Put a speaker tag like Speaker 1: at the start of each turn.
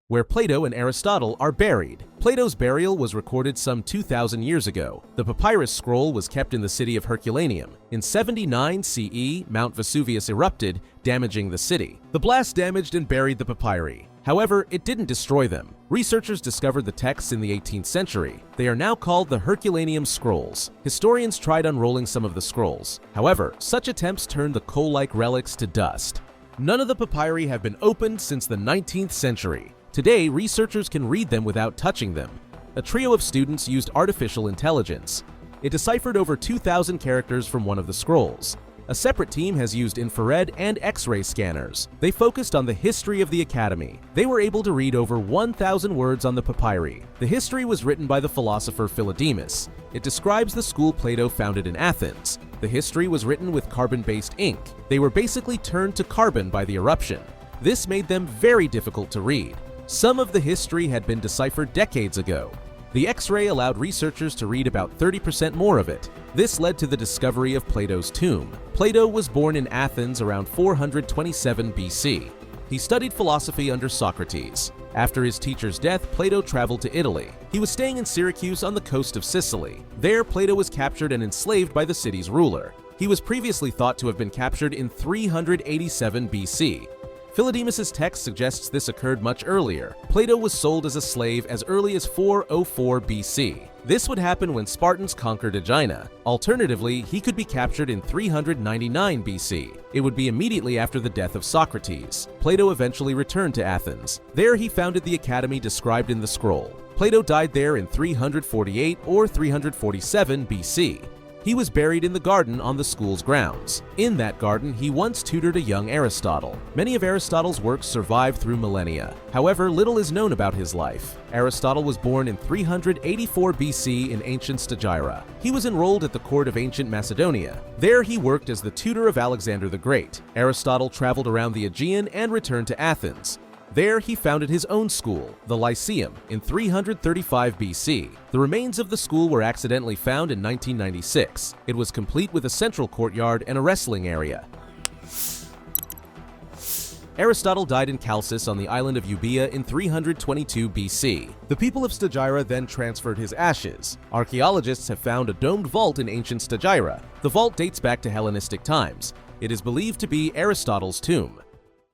Speaker 1: where Plato and Aristotle are buried. Plato's burial was recorded some 2,000 years ago. The papyrus scroll was kept in the city of Herculaneum. In 79 CE, Mount Vesuvius erupted, damaging the city. The blast damaged and buried the papyri. However, it didn't destroy them. Researchers discovered the texts in the 18th century. They are now called the Herculaneum Scrolls. Historians tried unrolling some of the scrolls. However, such attempts turned the coal-like relics to dust. None of the papyri have been opened since the 19th century. Today, researchers can read them without touching them. A trio of students used artificial intelligence. It deciphered over 2,000 characters from one of the scrolls. A separate team has used infrared and X-ray scanners. They focused on the history of the academy. They were able to read over 1,000 words on the papyri. The history was written by the philosopher Philodemus. It describes the school Plato founded in Athens. The history was written with carbon-based ink. They were basically turned to carbon by the eruption. This made them very difficult to read. Some of the history had been deciphered decades ago. The X-ray allowed researchers to read about 30% more of it. This led to the discovery of Plato's tomb. Plato was born in Athens around 427 BC. He studied philosophy under Socrates. After his teacher's death, Plato traveled to Italy. He was staying in Syracuse on the coast of Sicily. There, Plato was captured and enslaved by the city's ruler. He was previously thought to have been captured in 387 BC. Philodemus' text suggests this occurred much earlier. Plato was sold as a slave as early as 404 BC. This would happen when Spartans conquered Aegina. Alternatively, he could be captured in 399 BC. It would be immediately after the death of Socrates. Plato eventually returned to Athens. There he founded the academy described in the scroll. Plato died there in 348 or 347 BC. He was buried in the garden on the school's grounds. In that garden, he once tutored a young Aristotle. Many of Aristotle's works survived through millennia. However, little is known about his life. Aristotle was born in 384 BC in ancient Stagira. He was enrolled at the court of ancient Macedonia. There he worked as the tutor of Alexander the Great. Aristotle traveled around the Aegean and returned to Athens. There he founded his own school, the Lyceum, in 335 BC. The remains of the school were accidentally found in 1996. It was complete with a central courtyard and a wrestling area. Aristotle died in Chalcis on the island of Euboea in 322 BC. The people of Stagira then transferred his ashes. Archaeologists have found a domed vault in ancient Stagira. The vault dates back to Hellenistic times. It is believed to be Aristotle's tomb.